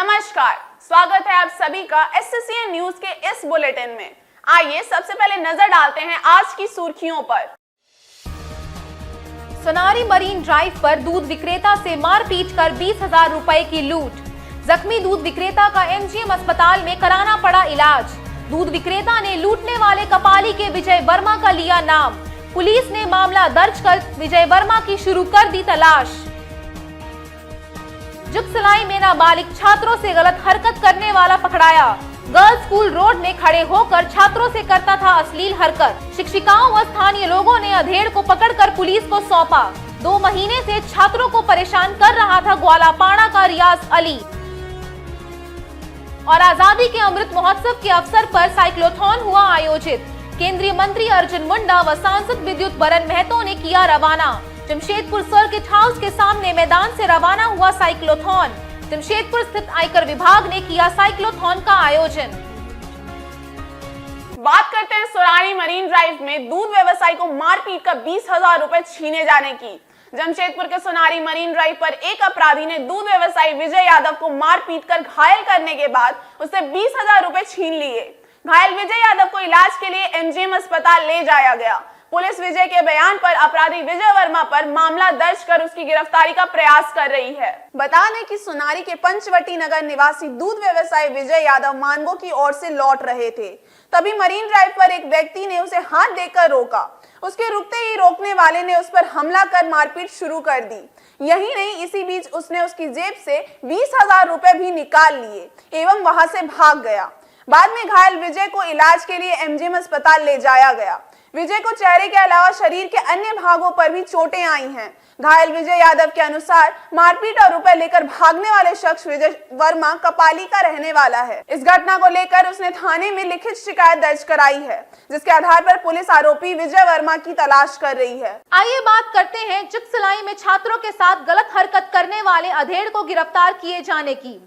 नमस्कार, स्वागत है आप सभी का एससीएन न्यूज के इस बुलेटिन में। आइए सबसे पहले नजर डालते हैं आज की सुर्खियों पर। सोनारी मरीन ड्राइव पर दूध विक्रेता से मारपीट कर 20,000 रुपए की लूट। जख्मी दूध विक्रेता का एमजीएम अस्पताल में कराना पड़ा इलाज। दूध विक्रेता ने लूटने वाले कपाली के विजय वर्मा का लिया नाम। पुलिस ने मामला दर्ज कर विजय वर्मा की शुरू कर दी तलाश। जुगसलाई में नाबालिग छात्रों से गलत हरकत करने वाला पकड़ाया। गर्ल्स स्कूल रोड में खड़े होकर छात्रों से करता था अश्लील हरकत। शिक्षिकाओं व स्थानीय लोगों ने अधेड़ को पकड़कर पुलिस को सौंपा। 2 महीने से छात्रों को परेशान कर रहा था ग्वालापाड़ा का रियाज अली। और आजादी के अमृत महोत्सव के अवसर पर साइक्लोथॉन हुआ आयोजित। केंद्रीय मंत्री अर्जुन मुंडा व सांसद विद्युत बरन महतो ने किया रवाना। जमशेदपुर सर्किट हाउस के सामने मैदान से रवाना हुआ साइक्लोथॉन। जमशेदपुर स्थित आयकर विभाग ने किया साइक्लोथॉन का आयोजन। बात करते हैं सोनारी मरीन ड्राइव में दूध व्यवसायी को मारपीट कर 20,000 रुपए छीने जाने की। जमशेदपुर के सोनारी मरीन ड्राइव पर एक अपराधी ने दूध व्यवसायी विजय यादव को मारपीट कर घायल करने के बाद उससे 20,000 रुपए छीन लिए। घायल विजय यादव को इलाज के लिए एमजीएम अस्पताल ले जाया गया। पुलिस विजय के बयान पर अपराधी विजय वर्मा पर मामला दर्ज कर उसकी गिरफ्तारी का प्रयास कर रही है। बता दें कि सोनारी के पंचवटी नगर निवासी दूध व्यवसायी विजय यादव मानगो की ओर से लौट रहे थे। तभी मरीन ड्राइव पर एक व्यक्ति ने उसे हाथ देकर रोका। उसके रुकते ही रोकने वाले ने उस पर हमला कर मारपीट शुरू कर दी। यही नहीं, इसी बीच उसने उसकी जेब से 20,000 रुपए भी निकाल लिए एवं वहां से भाग गया। बाद में घायल विजय को इलाज के लिए एमजीएम अस्पताल ले जाया गया। विजय को चेहरे के अलावा शरीर के अन्य भागों पर भी चोटें आई हैं। घायल विजय यादव के अनुसार मारपीट और रुपए लेकर भागने वाले शख्स विजय वर्मा कपाली का रहने वाला है। इस घटना को लेकर उसने थाने में लिखित शिकायत दर्ज कराई है, जिसके आधार पर पुलिस आरोपी विजय वर्मा की तलाश कर रही है। आइए बात करते हैं जुगसलाई में छात्रों के साथ गलत हरकत करने वाले अधेड़ को गिरफ्तार किए जाने की।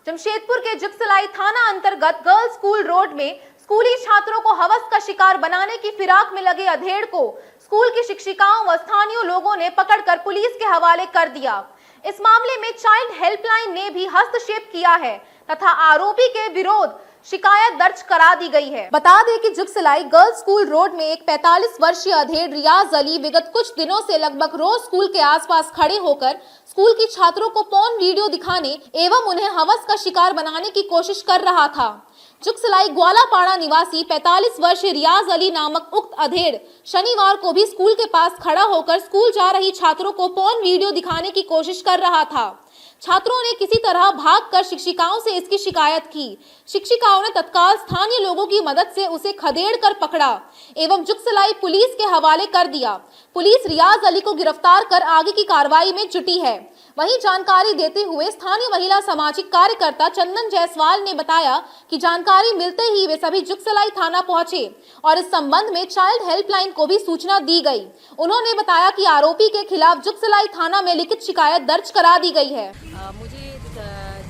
जमशेदपुर के जुगसलाई थाना अंतर्गत गर्ल्स स्कूल रोड में स्कूली छात्रों को हवस का शिकार बनाने की फिराक में लगे अधेड़ को स्कूल की शिक्षिकाओं व स्थानीय लोगों ने पकड़कर पुलिस के हवाले कर दिया। इस मामले में चाइल्ड हेल्पलाइन ने भी हस्तक्षेप किया है तथा आरोपी के विरोध शिकायत दर्ज करा दी गई है। बता दें कि जुगसलाई गर्ल्स स्कूल रोड में एक 45 वर्षीय अधेड़ रियाज अली विगत कुछ दिनों से लगभग रोज स्कूल के आसपास खड़े होकर स्कूल की छात्रों को पोर्न वीडियो दिखाने एवं उन्हें हवस का शिकार बनाने की कोशिश कर रहा था। जुगसलाई ग्वालापाड़ा निवासी 45 वर्षीय रियाज अली नामक उक्त अधेड़ शनिवार को भी स्कूल के पास खड़ा होकर स्कूल जा रही छात्रों को पोर्न वीडियो दिखाने की कोशिश कर रहा था। छात्रों ने किसी तरह भागकर शिक्षिकाओं से इसकी शिकायत की। शिक्षिकाओं ने तत्काल स्थानीय लोगों की मदद से उसे खदेड़ कर पकड़ा एवं जुगसलाई पुलिस के हवाले कर दिया। पुलिस रियाज अली को गिरफ्तार कर आगे की कार्रवाई में जुटी है। वहीं जानकारी देते हुए स्थानीय महिला सामाजिक कार्यकर्ता चंदन जायसवाल ने बताया कि जानकारी मिलते ही वे सभी जुगसलाई थाना पहुंचे और इस संबंध में चाइल्ड हेल्पलाइन को भी सूचना दी गई। उन्होंने बताया कि आरोपी के खिलाफ जुगसलाई थाना में लिखित शिकायत दर्ज करा दी गई है। मुझे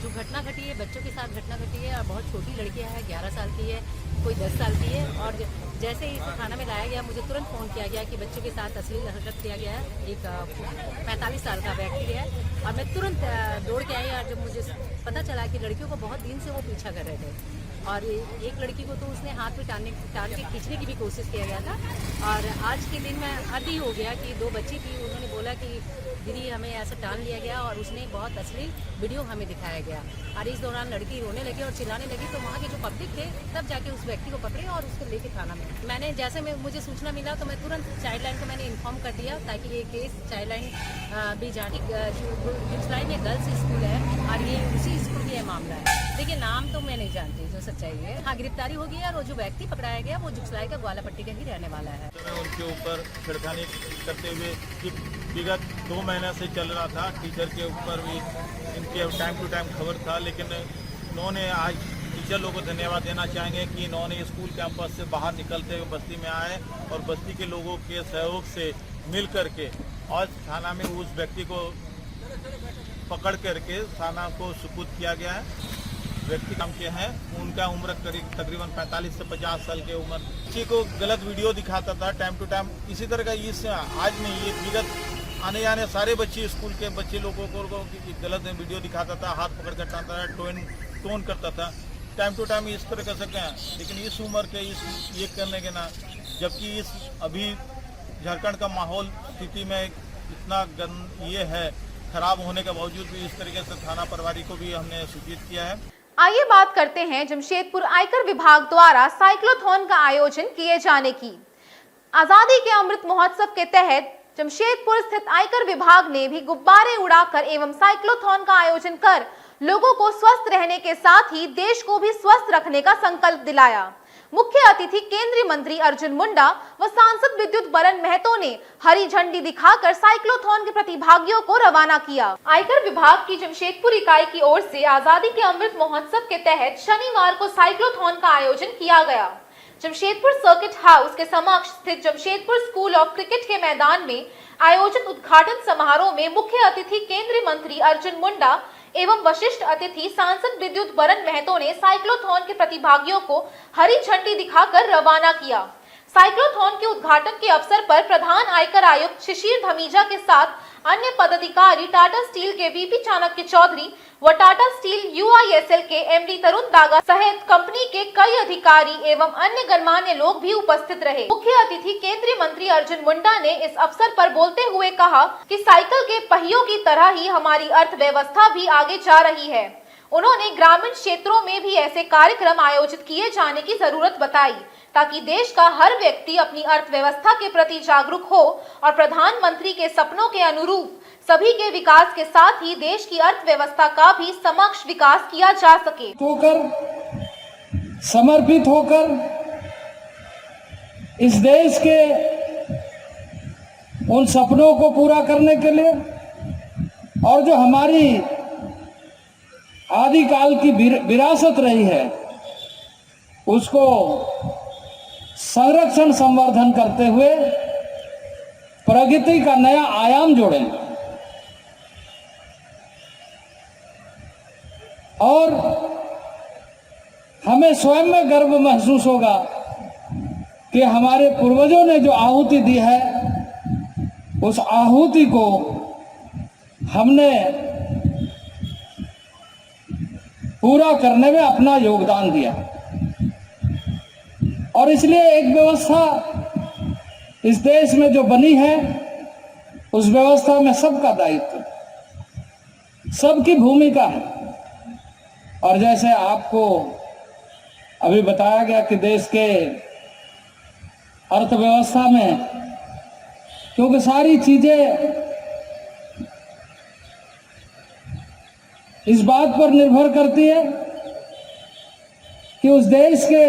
जो घटना घटी है, बच्चों के साथ घटना घटी है और बहुत छोटी लड़कियां है, 11 साल की है, कोई 10 साल की है। और जैसे ही इसे थाना में लाया गया, मुझे तुरंत फ़ोन किया गया कि बच्चों के साथ अश्लील हरकत किया गया है। एक 45 साल का व्यक्ति है और मैं तुरंत दौड़ के आई। और जब मुझे पता चला कि लड़कियों को बहुत दिन से वो पीछा कर रहे थे और एक लड़की को तो उसने हाथ में टान के खींचने की भी कोशिश किया गया था। और आज के दिन में आदि हो गया कि 2 बच्ची थी, उन्होंने बोला कि दीदी हमें ऐसा टान लिया गया और उसने बहुत अश्लील वीडियो हमें दिखाया गया। और इस दौरान लड़की रोने लगी और चिल्लाने लगी, तो वहाँ के जो पब्लिक थे तब जाके उस व्यक्ति को पकड़े और उसको लेके थाना में। मैंने जैसे मुझे सूचना मिला तो मैं तुरंत चाइल्ड लाइन को मैंने इन्फॉर्म कर दिया ताकि ये केस चाइल्ड लाइन भी जाने। जुगसलाई में गर्ल्स स्कूल है और ये उसी स्कूल का मामला है। देखिए नाम तो मैं नहीं जानती, जो सच्चाई है। हाँ, गिरफ्तारी होगी और वो जो व्यक्ति पकड़ाया गया वो जुगसलाई का ग्वालापट्टी का ही रहने वाला है। उनके ऊपर छिड़खानी करते हुए कि विगत 2 महीने से चल रहा था। टीचर के ऊपर भी इनके टाइम टू टाइम खबर था, लेकिन इन्होंने आज टीचर लोगों को धन्यवाद देना चाहेंगे कि इन्होंने स्कूल कैंपस से बाहर निकलते हुए बस्ती में आए और बस्ती के लोगों के सहयोग से मिल करके और थाना में उस व्यक्ति को पकड़ करके थाना को सुपुर्द किया गया है। व्यक्ति नाम के हैं, उनका उम्र करीब तकरीबन 45 से 50 साल की उम्र। किसी को गलत वीडियो दिखाता था टाइम टू टाइम। इसी तरह का इस आज नहीं, ये विगत आने जाने सारे बच्चे, स्कूल के बच्चे लोगों को गलत वीडियो दिखाता था, हाथ पकड़ कर टांगता था, टोन करता था। टाइम टू टाइम इस तरह कर सकते हैं, लेकिन इस उम्र के ये करने के ना, जबकि इस अभी झारखंड का माहौल स्थिति में इतना ये है खराब होने के बावजूद भी इस तरीके से थाना प्रभारी को भी हमने सूचित किया है। आइए बात करते हैं जमशेदपुर आयकर विभाग द्वारा साइक्लोथॉन का आयोजन किए जाने की। आजादी के अमृत महोत्सव के तहत जमशेदपुर स्थित आयकर विभाग ने भी गुब्बारे उड़ाकर एवं साइक्लोथॉन का आयोजन कर लोगों को स्वस्थ रहने के साथ ही देश को भी स्वस्थ रखने का संकल्प दिलाया। मुख्य अतिथि केंद्रीय मंत्री अर्जुन मुंडा व सांसद विद्युत बरन महतो ने हरी झंडी दिखाकर साइक्लोथॉन के प्रतिभागियों को रवाना किया। आयकर विभाग की जमशेदपुर इकाई की ओर से आजादी के अमृत महोत्सव के तहत शनिवार को साइक्लोथॉन का आयोजन किया गया। जमशेदपुर सर्किट हाउस के समक्ष स्थित जमशेदपुर स्कूल ऑफ क्रिकेट के मैदान में आयोजित उद्घाटन समारोह में मुख्य अतिथि केंद्रीय मंत्री अर्जुन मुंडा एवं वशिष्ठ अतिथि सांसद विद्युत बरन महतो ने साइक्लोथॉन के प्रतिभागियों को हरी झंडी दिखाकर रवाना किया। साइक्लोथॉन के उद्घाटन के अवसर पर प्रधान आयकर आयुक्त शिशिर धमीजा के साथ अन्य पदाधिकारी टाटा स्टील के वीपी चाणक्य चौधरी व टाटा स्टील यूआईएसएल के एमडी तरुण दागा सहित कंपनी के कई अधिकारी एवं अन्य गणमान्य लोग भी उपस्थित रहे। मुख्य अतिथि केंद्रीय मंत्री अर्जुन मुंडा ने इस अवसर पर बोलते हुए कहा कि साइकिल के पहियों की तरह ही हमारी अर्थव्यवस्था भी आगे जा रही है। उन्होंने ग्रामीण क्षेत्रों में भी ऐसे कार्यक्रम आयोजित किए जाने की जरूरत बताई ताकि देश का हर व्यक्ति अपनी अर्थव्यवस्था के प्रति जागरूक हो और प्रधानमंत्री के सपनों के अनुरूप सभी के विकास के साथ ही देश की अर्थव्यवस्था का भी समक्ष विकास किया जा सके। समर्पित होकर इस देश के उन सपनों को पूरा करने के लिए और जो हमारी आदिकाल की विरासत रही है उसको संरक्षण संवर्धन करते हुए प्रगति का नया आयाम जोड़ें और हमें स्वयं में गर्व महसूस होगा कि हमारे पूर्वजों ने जो आहुति दी है उस आहुति को हमने पूरा करने में अपना योगदान दिया और इसलिए एक व्यवस्था इस देश में जो बनी है उस व्यवस्था में सबका दायित्व, सबकी भूमिका है। और जैसे आपको अभी बताया गया कि देश के अर्थव्यवस्था में क्योंकि सारी चीजें इस बात पर निर्भर करती है कि उस देश के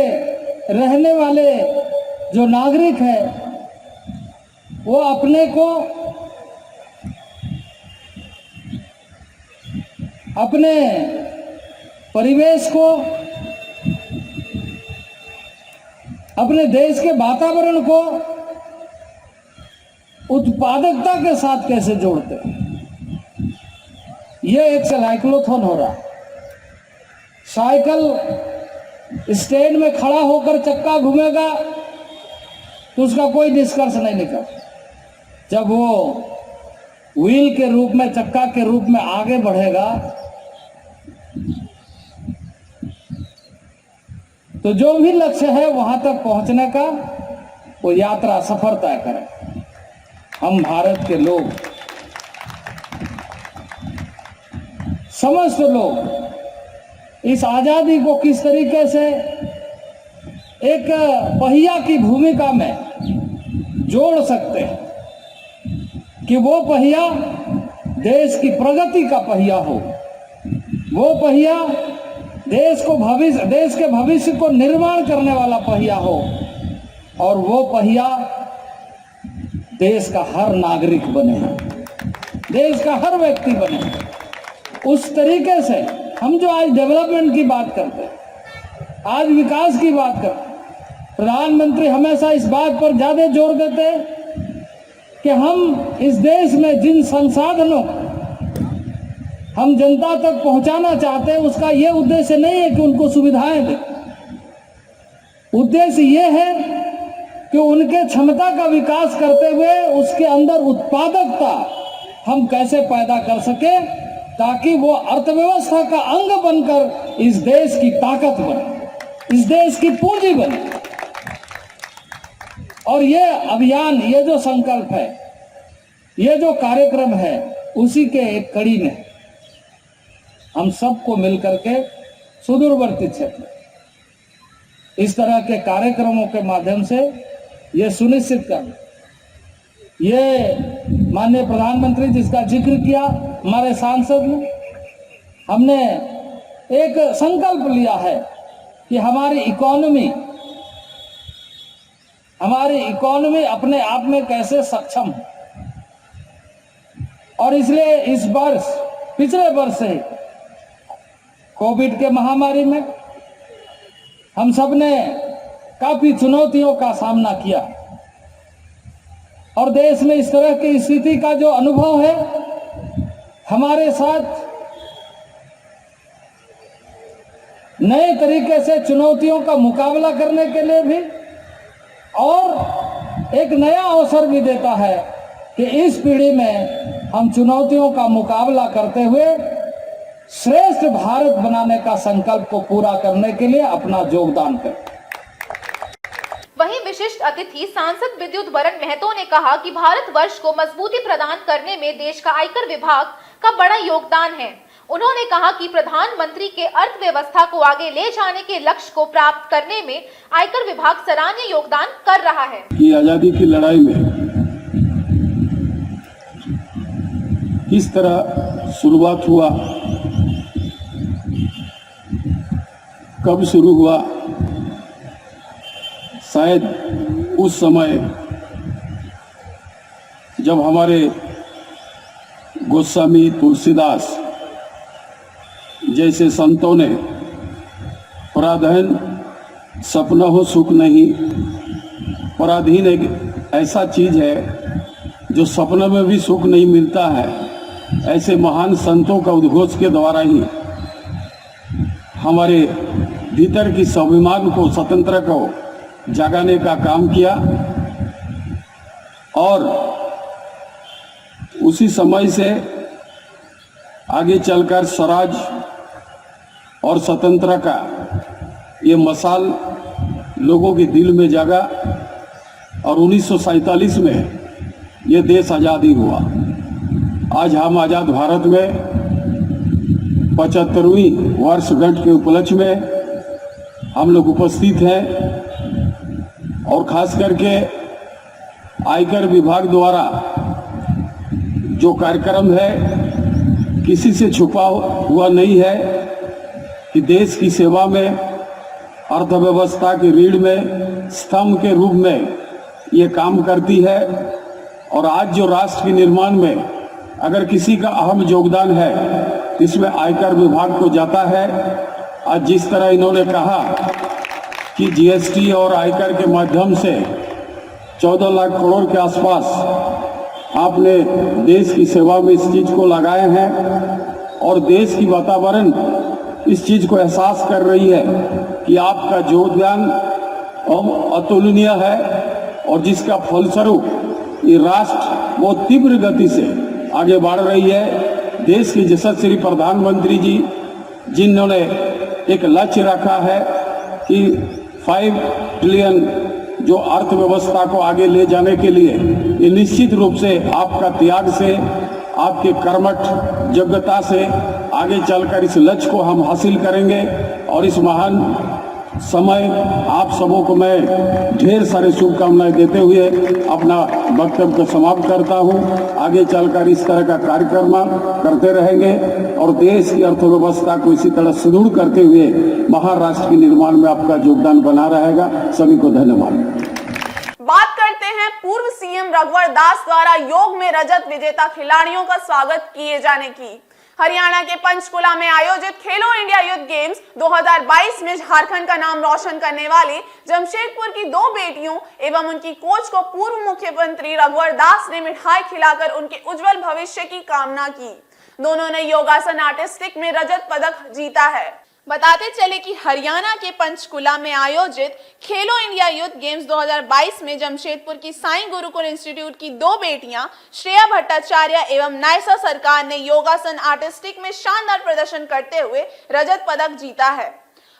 रहने वाले जो नागरिक है वो अपने को अपने परिवेश को अपने देश के वातावरण को उत्पादकता के साथ कैसे जोड़ते हैं। ये एक साइक्लोथॉन हो रहा है। साइकिल स्टैंड में खड़ा होकर चक्का घूमेगा तो उसका कोई निष्कर्ष नहीं निकल। जब वो व्हील के रूप में, चक्का के रूप में आगे बढ़ेगा तो जो भी लक्ष्य है वहां तक पहुंचने का वो यात्रा सफर तय करें। हम भारत के लोग, समस्त लोग इस आजादी को किस तरीके से एक पहिया की भूमिका में जोड़ सकते हैं कि वो पहिया देश की प्रगति का पहिया हो, वो पहिया देश के भविष्य को निर्माण करने वाला पहिया हो और वो पहिया देश का हर नागरिक बने, देश का हर व्यक्ति बने। उस तरीके से हम जो आज डेवलपमेंट की बात करते हैं, आज विकास की बात करते हैं, प्रधानमंत्री हमेशा इस बात पर ज्यादा जोर देते हैं कि हम इस देश में जिन संसाधनों हम जनता तक पहुंचाना चाहते हैं उसका यह उद्देश्य नहीं है कि उनको सुविधाएं दें। उद्देश्य यह है कि उनके क्षमता का विकास करते हुए उसके अंदर उत्पादकता हम कैसे पैदा कर सके ताकि वो अर्थव्यवस्था का अंग बनकर इस देश की ताकत बने, इस देश की पूंजी बने। और ये अभियान, ये जो संकल्प है, ये जो कार्यक्रम है, उसी के एक कड़ी में हम सबको मिलकर के सुदूरवर्ती क्षेत्र इस तरह के कार्यक्रमों के माध्यम से ये सुनिश्चित करना, ये माननीय प्रधानमंत्री जिसका जिक्र किया, हमारे सांसद ने, हमने एक संकल्प लिया है कि हमारी इकोनॉमी अपने आप में कैसे सक्षम है। और इसलिए इस वर्ष, पिछले वर्ष से कोविड के महामारी में हम सब ने काफी चुनौतियों का सामना किया और देश में इस तरह की स्थिति का जो अनुभव है, हमारे साथ नए तरीके से चुनौतियों का मुकाबला करने के लिए भी और एक नया अवसर भी देता है कि इस पीढ़ी में हम चुनौतियों का मुकाबला करते हुए श्रेष्ठ भारत बनाने का संकल्प को पूरा करने के लिए अपना योगदान करें। वहीं विशिष्ट अतिथि सांसद विद्युत वरण महतो ने कहा कि भारतवर्ष को मजबूती प्रदान करने में देश का आयकर विभाग का बड़ा योगदान है। उन्होंने कहा कि प्रधानमंत्री के अर्थव्यवस्था को आगे ले जाने के लक्ष्य को प्राप्त करने में आयकर विभाग सराहनीय योगदान कर रहा है। कि आजादी की लड़ाई में किस तरह शुरुआत हुआ, कब शुरू हुआ, शायद उस समय जब हमारे गोस्वामी तुलसीदास जैसे संतों ने पराधीन सपना हो सुख नहीं, पराधीन एक ऐसा चीज है जो सपने में भी सुख नहीं मिलता है, ऐसे महान संतों का उद्घोष के द्वारा ही हमारे भीतर की स्वाभिमान को, स्वतंत्र को जगाने का काम किया। और उसी समय से आगे चलकर स्वराज और स्वतंत्रता का ये मसाल लोगों के दिल में जगा और 1947 में ये देश आज़ादी हुआ। आज हम आज़ाद भारत में 75वीं वर्षगांठ के उपलक्ष्य में हम लोग उपस्थित हैं और खास करके आयकर विभाग द्वारा जो कार्यक्रम है किसी से छुपा हुआ नहीं है कि देश की सेवा में, अर्थव्यवस्था की रीढ़ में, स्तंभ के रूप में ये काम करती है। और आज जो राष्ट्र के निर्माण में अगर किसी का अहम योगदान है इसमें आयकर विभाग को जाता है। आज जिस तरह इन्होंने कहा कि जीएसटी और आयकर के माध्यम से 14 लाख करोड़ के आसपास आपने देश की सेवा में इस चीज को लगाए हैं और देश की वातावरण इस चीज को एहसास कर रही है कि आपका योगदान अतुलनीय है और जिसका फलस्वरूप ये राष्ट्र बहुत तीव्र गति से आगे बढ़ रही है। देश के यशस्वी प्रधानमंत्री जी जिन्होंने एक लक्ष्य रखा है कि 5 ट्रिलियन जो अर्थव्यवस्था को आगे ले जाने के लिए, ये निश्चित रूप से आपका त्याग से, आपके कर्मठ योग्यता से आगे चलकर इस लक्ष्य को हम हासिल करेंगे। और इस महान समय आप सबों को मैं ढेर सारे शुभकामनाएं देते हुए अपना वक्तव्य को समाप्त करता हूं। आगे चलकर इस तरह का कार्यक्रम करते रहेंगे और देश की अर्थव्यवस्था को इसी तरह सुदृढ़ करते हुए महाराष्ट्र के निर्माण में आपका योगदान बना रहेगा। सभी को धन्यवाद। बात करते हैं पूर्व सीएम रघुवर दास द्वारा योग में रजत विजेता खिलाड़ियों का स्वागत किए जाने की। हरियाणा के पंचकुला में आयोजित खेलो इंडिया यूथ गेम्स 2022 में झारखंड का नाम रोशन करने वाली जमशेदपुर की 2 बेटियों एवं उनकी कोच को पूर्व मुख्यमंत्री रघुवर दास ने मिठाई खिलाकर उनके उज्जवल भविष्य की कामना की। दोनों ने योगासन आर्टिस्टिक में रजत पदक जीता है। बताते चले कि हरियाणा के पंचकुला में आयोजित खेलो इंडिया यूथ गेम्स 2022 में जमशेदपुर की साईं गुरुकुल इंस्टीट्यूट की 2 बेटियां श्रेया भट्टाचार्य एवं नायसा सरकार ने योगासन आर्टिस्टिक में शानदार प्रदर्शन करते हुए रजत पदक जीता है।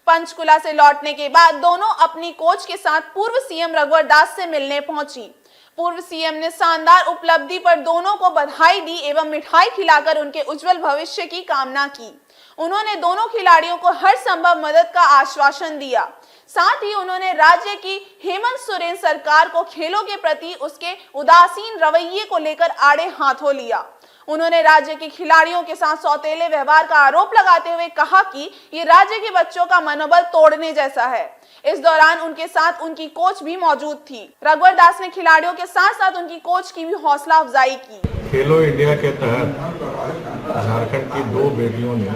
पंचकुला से लौटने के बाद दोनों अपनी कोच के साथ पूर्व सीएम रघुवर दास से मिलने पहुंची। पूर्व सीएम ने शानदार उपलब्धि पर दोनों को बधाई दी एवं मिठाई खिलाकर उनके उज्जवल भविष्य की कामना की। उन्होंने दोनों खिलाड़ियों को हर संभव मदद का आश्वासन दिया। साथ ही उन्होंने राज्य की हेमंत सोरेन सरकार को खेलों के प्रति उसके उदासीन रवैये को लेकर आड़े हाथों लिया। उन्होंने राज्य के खिलाड़ियों के साथ सौतेले व्यवहार का आरोप लगाते हुए कहा कि ये राज्य के बच्चों का मनोबल तोड़ने जैसा है। इस दौरान उनके साथ उनकी कोच भी मौजूद थी। रघुवर दास ने खिलाड़ियों के साथ साथ उनकी कोच की भी हौसला अफजाई की। खेलो इंडिया के तहत झारखंड की 2 बेटियों ने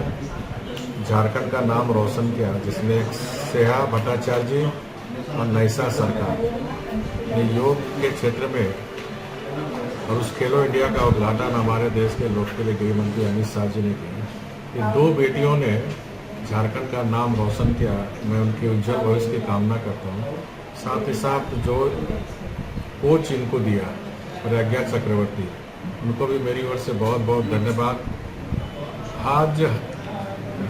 झारखंड का नाम रोशन किया, जिसमें श्रेया भट्टाचार्य जी और नायसा सरकार ने योग के क्षेत्र में, और उस खेलो इंडिया का उद्घाटन हमारे देश के लोकप्रिय गृह मंत्री अमित शाह जी ने किया। ये 2 बेटियों ने झारखंड का नाम रोशन किया। मैं उनके उज्जवल भविष्य की कामना करता हूँ। साथ ही साथ जो कोच इनको दिया प्रज्ञा चक्रवर्ती, उनको भी मेरी ओर से बहुत बहुत धन्यवाद। आज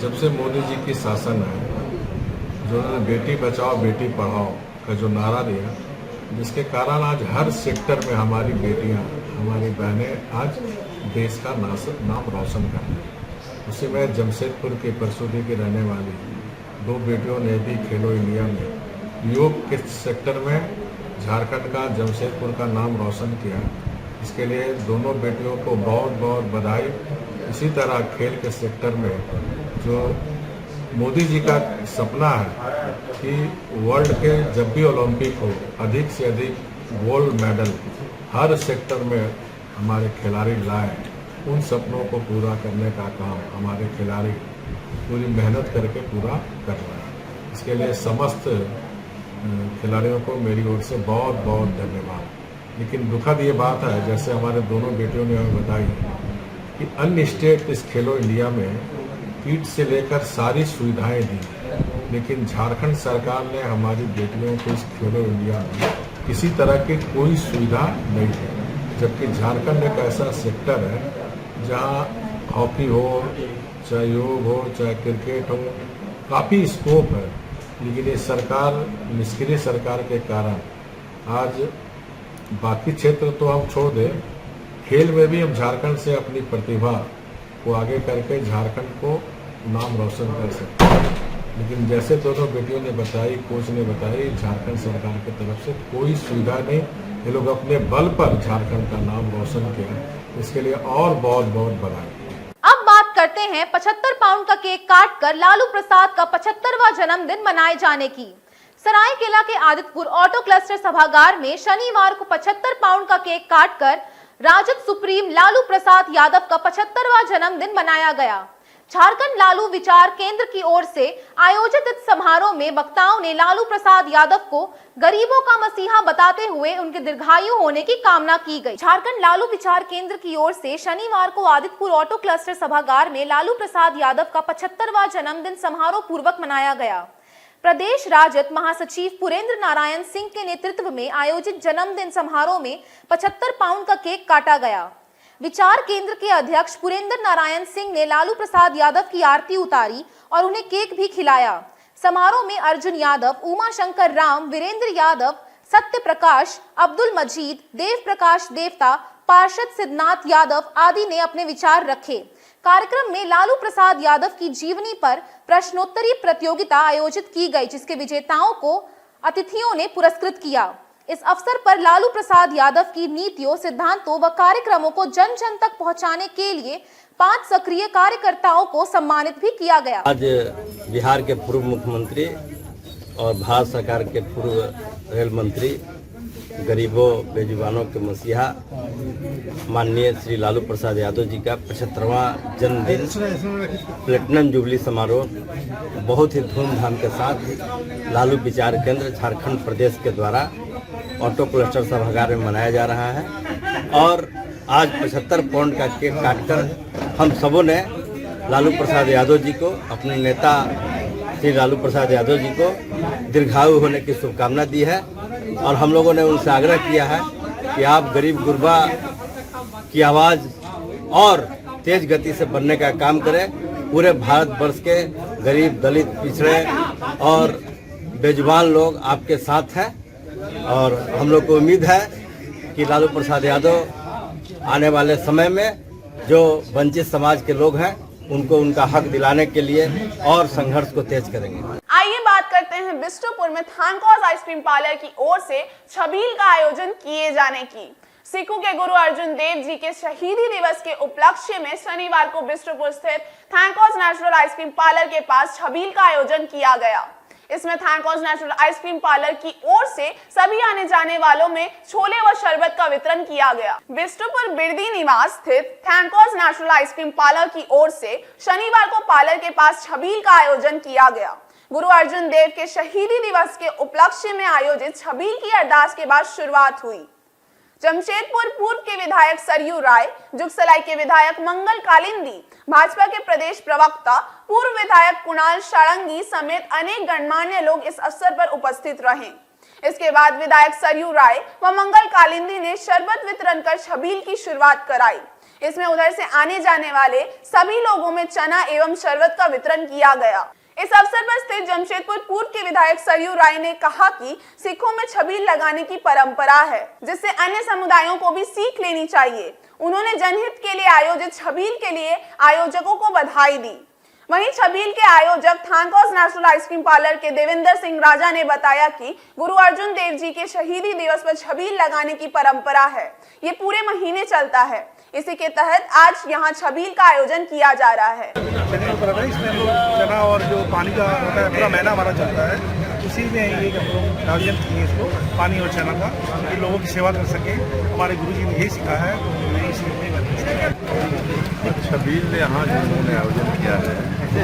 जब से मोदी जी की शासन है, जो उन्होंने बेटी बचाओ बेटी पढ़ाओ का जो नारा दिया, जिसके कारण आज हर सेक्टर में हमारी बेटियां, हमारी बहनें आज देश का नाम रोशन कर रही हैं। उसी में जमशेदपुर की परसोदी की रहने वाली 2 बेटियों ने भी खेलो इंडिया में योग के सेक्टर में झारखंड का, जमशेदपुर का नाम रोशन किया। इसके लिए दोनों बेटियों को बहुत बहुत बधाई। इसी तरह खेल के सेक्टर में जो मोदी जी का सपना है कि वर्ल्ड के जब भी ओलंपिक हो, अधिक से अधिक गोल्ड मेडल हर सेक्टर में हमारे खिलाड़ी लाए, उन सपनों को पूरा करने का काम हमारे खिलाड़ी पूरी मेहनत करके पूरा कर रहे हैं। इसके लिए समस्त खिलाड़ियों को मेरी ओर से बहुत बहुत धन्यवाद। लेकिन दुखद ये बात है, जैसे हमारे दोनों बेटियों ने हमें बताई कि अन्य स्टेट इस खेलो इंडिया में किट से लेकर सारी सुविधाएं दी, लेकिन झारखंड सरकार ने हमारी बेटियों को इस खेलो इंडिया में किसी तरह की कोई सुविधा नहीं दी। जबकि झारखंड एक ऐसा सेक्टर है जहां हॉकी हो, चाहे योग हो, चाहे क्रिकेट हो, काफ़ी स्कोप है। लेकिन ये सरकार, निष्क्रिय सरकार के कारण आज बाकी क्षेत्र तो हम छोड़ दें, खेल में भी हम झारखंड से अपनी प्रतिभा को आगे करके झारखंड को नाम रोशन कर सकते हैं। लेकिन जैसे दोनों बेटियों ने बताई, कोच ने बताई, झारखंड सरकार की तरफ से कोई सुविधा नहीं। ये लोग अपने बल पर झारखंड का नाम रोशन किया, इसके लिए और बहुत बहुत बधाई। अब बात करते हैं 75 पाउंड का केक काटकर लालू प्रसाद का 75वां जन्मदिन मनाए जाने की। सरायकेला के आदित्यपुर ऑटो क्लस्टर सभागार में शनिवार को 75 पाउंड का केक काटकर राजद सुप्रीम लालू प्रसाद यादव का 75वां जन्मदिन मनाया गया। झारखंड लालू विचार केंद्र की ओर से आयोजित इस समारोह में वक्ताओं ने लालू प्रसाद यादव को गरीबों का मसीहा बताते हुए उनके दीर्घायु होने की कामना की गई। झारखंड लालू विचार केंद्र की ओर से शनिवार को आदित्यपुर ऑटो क्लस्टर सभागार में लालू प्रसाद यादव का 75वां जन्मदिन समारोह पूर्वक मनाया गया। प्रदेश राजद महासचिव पुरेंद्र नारायण सिंह के नेतृत्व में आयोजित जन्मदिन समारोह में 75 पाउंड का केक काटा गया। विचार केंद्र के अध्यक्ष पुरेंद्र नारायण सिंह ने लालू प्रसाद यादव की आरती उतारी और उन्हें केक भी खिलाया। समारोह में अर्जुन यादव, उमा शंकर राम, वीरेंद्र यादव, सत्य प्रकाश, अब्दुल मजीद, देव प्रकाश देवता, पार्षद सिद्धनाथ यादव आदि ने अपने विचार रखे। कार्यक्रम में लालू प्रसाद यादव की जीवनी पर प्रश्नोत्तरी प्रतियोगिता आयोजित की गई, जिसके विजेताओं को अतिथियों ने पुरस्कृत किया। इस अवसर पर लालू प्रसाद यादव की नीतियों, सिद्धांतों व कार्यक्रमों को जन जन तक पहुंचाने के लिए 5 सक्रिय कार्यकर्ताओं को सम्मानित भी किया गया। आज बिहार के पूर्व मुख्यमंत्री और भारत सरकार के पूर्व रेल मंत्री, गरीबों बेजुबानों के मसीहा माननीय श्री लालू प्रसाद यादव जी का 75वां जन्मदिन प्लेटिनम जुबली समारोह बहुत ही धूमधाम के साथ लालू विचार केंद्र झारखंड प्रदेश के द्वारा ऑटो क्लस्टर सभागार में मनाया जा रहा है। और आज 75 पाउंड का केक काटकर हम सबों ने लालू प्रसाद यादव जी को अपने नेता श्री लालू प्रसाद यादव जी को दीर्घायु होने की शुभकामना दी है और हम लोगों ने उनसे आग्रह किया है कि आप गरीब गुरबा की आवाज़ और तेज गति से बनने का काम करें। पूरे भारतवर्ष के गरीब, दलित, पिछड़े और बेजुबान लोग आपके साथ हैं और हम लोग को उम्मीद है कि लालू प्रसाद यादव आने वाले समय में जो वंचित समाज के लोग हैं उनको उनका हक दिलाने के लिए और संघर्ष को तेज करेंगे। आइए बात करते हैं बिष्टुपुर में थानकॉज आइसक्रीम पार्लर की ओर से छबील का आयोजन किए जाने की। सिखों के गुरु अर्जुन देव जी के शहीदी दिवस के उपलक्ष्य में शनिवार को बिष्टुपुर स्थित थानकॉज नेचुरल आइसक्रीम पार्लर के पास छबील का आयोजन किया गया। इसमें थानकॉज नेचुरल आइसक्रीम पार्लर की ओर से सभी आने जाने वालों में छोले व शरबत का वितरण किया गया। बिष्टुपुर बिरदी निवास स्थित थानकॉज नेचुरल आइसक्रीम पार्लर की ओर से शनिवार को पार्लर के पास छबील का आयोजन किया गया। गुरु अर्जुन देव के शहीदी दिवस के उपलक्ष्य में आयोजित छबील की अरदास के बाद शुरुआत हुई। जमशेदपुर पूर्व के विधायक सरयू राय, जुगसलाई के विधायक मंगल कालिंदी, भाजपा के प्रदेश प्रवक्ता पूर्व विधायक कुणाल सारंगी समेत अनेक गणमान्य लोग इस अवसर पर उपस्थित रहे। इसके बाद विधायक सरयू राय व मंगल कालिंदी ने शरबत वितरण कर छबील की शुरुआत कराई। इसमें उधर से आने जाने वाले सभी लोगों में चना एवं शरबत का वितरण किया गया। इस अवसर पर स्थित जमशेदपुर पूर्व के विधायक सरयू राय ने कहा कि सिखों में छबील लगाने की परंपरा है, जिससे अन्य समुदायों को भी सीख लेनी चाहिए। उन्होंने जनहित के लिए आयोजित छबील के लिए आयोजकों को बधाई दी। वहीं छबील के आयोजक थानकॉज नेचुरल आइसक्रीम पार्लर के देवेंद्र सिंह राजा ने बताया कि गुरु अर्जुन देव जी के शहीदी दिवस पर छबील लगाने की परंपरा है। ये पूरे महीने चलता है। इसी के तहत आज यहाँ छबील का आयोजन किया जा रहा है। इसमें हम लोग चना और जो पानी का होता है पूरा महीना हमारा चलता है, उसी में ये हम लोग आयोजन किए इसको पानी और चना का, कि लोगों की सेवा कर सके। हमारे गुरुजी ने यही सिखाया है, तो यही छबील ने यहाँ जो उन्होंने आयोजन किया है ये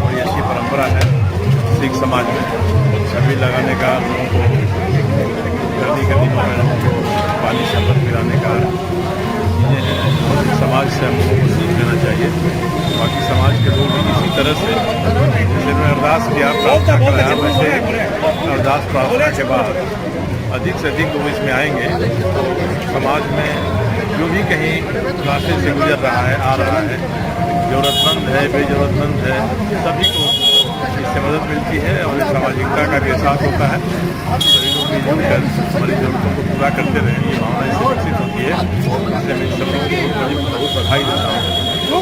बड़ी अच्छी परंपरा है सिख समाज में। छबील लगाने का, लोगों को गर्मी के दिनों में लोगों को पानी शरबत पिलाने का चीज़ें हैं। समाज से हम लोगों को सीख लेना चाहिए। बाकी समाज के लोग भी इसी तरह से जैसे मैं अरदास किया, प्रार्थना कराया, वैसे अरदास प्रार्थना के बाद अधिक से अधिक लोग इसमें आएंगे तो समाज में जो भी कहीं रास्ते से गुजर रहा है, आ रहा है, जरूरतमंद है, बेजरूरतमंद है, सभी को इससे मदद मिलती है और सामाजिकता का भी एहसास होता है। सभी लोग मिलजुल कर हमारी जरूरतों को पूरा करते रहें, ये भावना इससे विकसित होती है। इसलिए मैं सभी को बहुत बधाई देता हूँ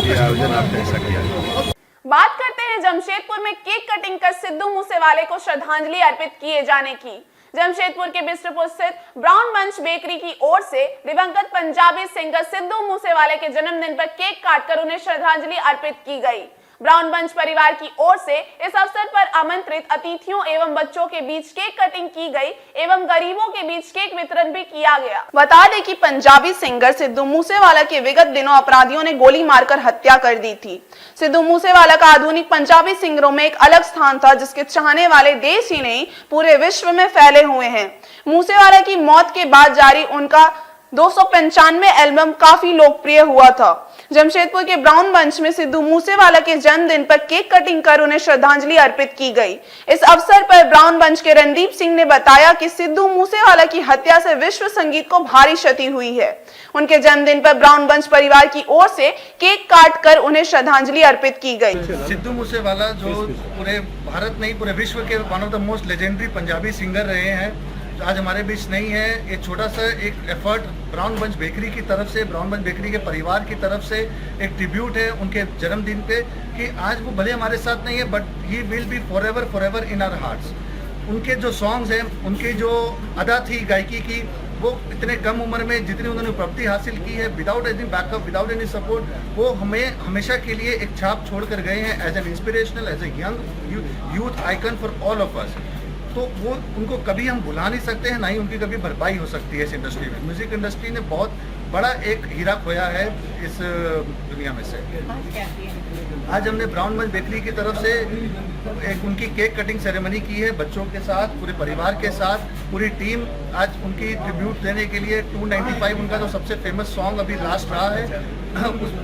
ये आयोजन आपने ऐसा किया। बात करते हैं जमशेदपुर में केक कटिंग कर सिद्धू मूसेवाले को श्रद्धांजलि अर्पित किए जाने की। जमशेदपुर के बिष्टुपुर स्थित ब्राउन बंच बेकरी की ओर से दिवंगत पंजाबी सिंगर सिद्धू मूसेवाले के जन्मदिन पर केक काटकर उन्हें श्रद्धांजलि अर्पित की गई। ब्राउन बंच परिवार की ओर से इस अवसर पर आमंत्रित अतिथियों एवं बच्चों के बीच केक कटिंग की गई एवं गरीबों के बीच केक वितरण भी किया गया। बता दें कि पंजाबी सिंगर सिद्धू मूसेवाला के विगत दिनों अपराधियों ने गोली मारकर हत्या कर दी थी। सिद्धू मूसेवाला का आधुनिक पंजाबी सिंगरों में एक अलग स्थान था, जिसके चाहने वाले देश ही नहीं पूरे विश्व में फैले हुए हैं। मूसेवाला की मौत के बाद जारी उनका 295 एल्बम काफी लोकप्रिय हुआ था। जमशेदपुर के ब्राउन बंच में सिद्धू मूसेवाला के जन्मदिन पर केक कटिंग कर उन्हें श्रद्धांजलि अर्पित की गई। इस अवसर पर ब्राउन बंच के रणदीप सिंह ने बताया कि सिद्धू मूसेवाला की हत्या से विश्व संगीत को भारी क्षति हुई है। उनके जन्मदिन पर ब्राउन बंच परिवार की ओर से केक काट कर उन्हें श्रद्धांजलि अर्पित की गई। सिद्धू मूसेवाला जो पूरे भारत नहीं पूरे विश्व के one of the most legendary Punjabi singer रहे हैं, आज हमारे बीच नहीं है। ये छोटा सा एक एफर्ट ब्राउन बंच बेकरी की तरफ से, ब्राउन बंच बेकरी के परिवार की तरफ से एक ट्रिब्यूट है उनके जन्मदिन पे, कि आज वो भले हमारे साथ नहीं है but he will be forever forever in our hearts. उनके जो सॉन्ग्स हैं, उनकी जो अदा थी गायकी की, वो इतने कम उम्र में जितनी उन्होंने उपलब्धि हासिल की है without any backup, without any support, वो हमें हमेशा के लिए एक छाप छोड़ कर गए हैं as an inspirational, as a young youth icon for all of us. तो वो उनको कभी हम भुला नहीं सकते हैं, ना ही उनकी कभी भरपाई हो सकती है। इस इंडस्ट्री में, म्यूजिक इंडस्ट्री ने बहुत बड़ा एक हीरा खोया है इस दुनिया में से। आज हमने ब्राउन बंच बेकरी की तरफ से एक उनकी केक कटिंग सेरेमनी की है बच्चों के साथ, पूरे परिवार के साथ। पूरी टीम आज उनकी ट्रिब्यूट देने के लिए 295 उनका जो सबसे फेमस सॉन्ग अभी लास्ट रहा है,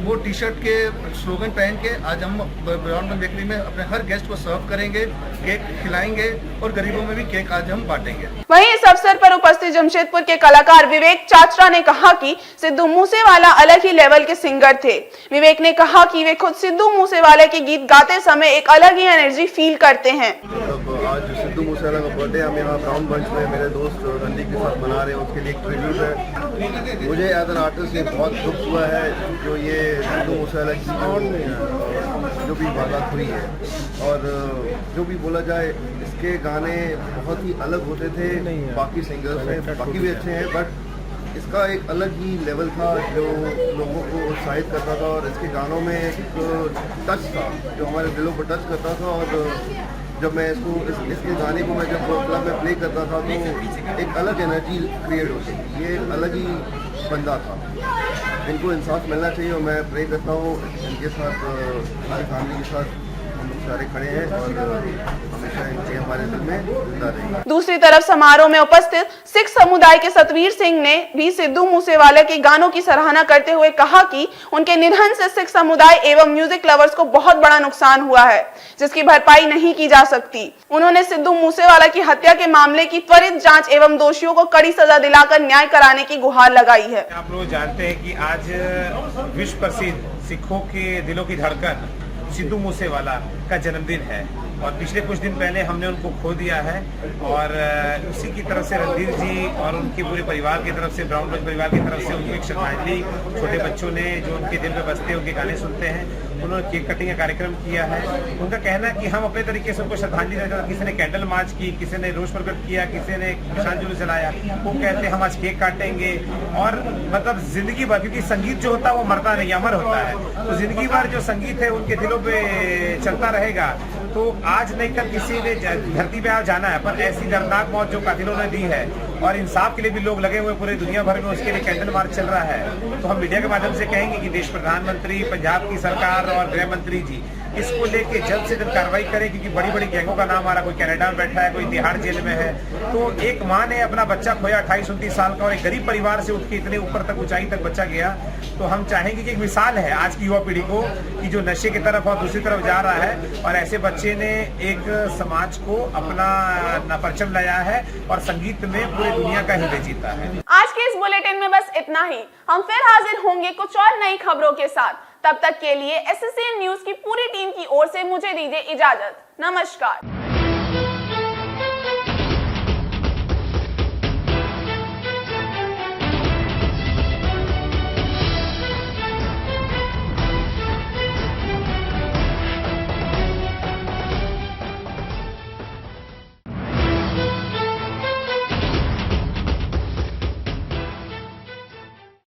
वो टी शर्ट के स्लोगन पहन के आज हम ब्राउन बंच बेकरी में अपने हर गेस्ट को सर्व करेंगे, केक खिलाएंगे और गरीबों में भी केक आज हम बांटेंगे। वहीं इस अवसर पर उपस्थित जमशेदपुर के कलाकार विवेक चाचरा ने कहा कि सिद्धू मूसेवाला अलग ही लेवल के सिंगर थे। विवेक ने कहा कि वे खुद सिद्धू मूसेवाला के गीत गाते समय एक अलग ही एनर्जी फील करते हैं। आज सिद्धू मूसेवाला का बर्थडे हम यहाँ ब्राउन बंच में मेरे दोस्त रणदीप के साथ मना रहे हैं, उसके लिए एक ट्रिब्यूट है। मुझे एज एन आर्टिस्ट ये बहुत दुख हुआ है जो ये सिद्धू मूसेवाला की जो भी वारदात हुई है, और जो भी बोला जाए इसके गाने बहुत ही अलग होते थे बाकी सिंगर्स से, बाकी भी अच्छे हैं बट इसका एक अलग ही लेवल था जो लोगों को उत्साहित करता था, और इसके गानों में एक टच था जो हमारे दिलों को टच करता था। और जब मैं इसके गाने को मैं जब क्लब में प्ले करता था तो एक अलग एनर्जी क्रिएट होती थी। ये एक अलग ही बंदा था, इनको इंसाफ मिलना चाहिए और मैं प्रे करता हूँ इनके साथ, हमारी फैमिली के साथ हम लोग सारे खड़े हैं और हमेशा इनके हमारे दिल में जिंदा रहेंगे। दूसरी तरफ समारोह में उपस्थित सिख समुदाय के सतवीर सिंह ने भी सिद्धू मूसेवाला के गानों की सराहना करते हुए कहा कि उनके निधन से सिख समुदाय एवं म्यूजिक लवर्स को बहुत बड़ा नुकसान हुआ है जिसकी भरपाई नहीं की जा सकती। उन्होंने सिद्धू मूसेवाला की हत्या के मामले की त्वरित जांच एवं दोषियों को कड़ी सजा दिलाकर न्याय कराने की गुहार लगाई है। आप लोग जानते हैं कि आज विश्व प्रसिद्ध सिखों के दिलों की धड़कन सिद्धू मूसेवाला का जन्मदिन है और पिछले कुछ दिन पहले हमने उनको खो दिया है। और उसी की तरफ से रणधीर जी और उनके पूरे परिवार की तरफ से, ब्राउन बंच परिवार की तरफ से उनको एक श्रद्धांजलि, छोटे बच्चों ने जो उनके दिल में बसते हैं, उनके गाने सुनते हैं, उन्होंने केक कटिंग का कार्यक्रम किया है। उनका कहना है कि हम अपने तरीके से उनको श्रद्धांजलि देते हैं। किसी ने कैंडल मार्च की, किसी ने रोष प्रकट किया, किसी ने किसान जुलूस जलाया। वो कहते हैं हम आज केक काटेंगे और मतलब जिंदगी भर, क्योंकि संगीत जो होता है वो मरता नहीं, अमर होता है, तो जिंदगी भर जो संगीत है उनके दिलों पे चलता रहेगा। तो आज नहीं कल किसी ने धरती पे आज जाना है, पर ऐसी दर्दनाक मौत जो कातिलों ने दी है और इंसाफ के लिए भी लोग लगे हुए पूरे दुनिया भर में, उसके लिए कैंडल मार्च चल रहा है। तो हम मीडिया के माध्यम से कहेंगे कि देश प्रधानमंत्री, पंजाब की सरकार और गृह मंत्री जी इसको लेके जल्द से जल्द कार्रवाई करें, क्योंकि बड़ी बड़ी गैंगों का नाम आ रहा, कोई कनाडा में बैठा है, कोई तिहाड़ जेल में है। तो एक माँ ने अपना बच्चा खोया 28-29 साल का और एक गरीब परिवार से उठ के इतने ऊपर तक, ऊंचाई तक बच्चा गया। तो हम चाहेंगे कि एक मिसाल है आज की युवा पीढ़ी को कि जो नशे की तरफ और दूसरी तरफ जा रहा है, और ऐसे बच्चे ने एक समाज को अपना परचम लाया है और संगीत में पूरी दुनिया का हृदय जीता है। आज के इस बुलेटिन में बस इतना ही। हम फिर हाजिर होंगे कुछ और नई खबरों के साथ। तब तक के लिए SSCN न्यूज की पूरी टीम की ओर से मुझे दीजिए इजाजत। नमस्कार।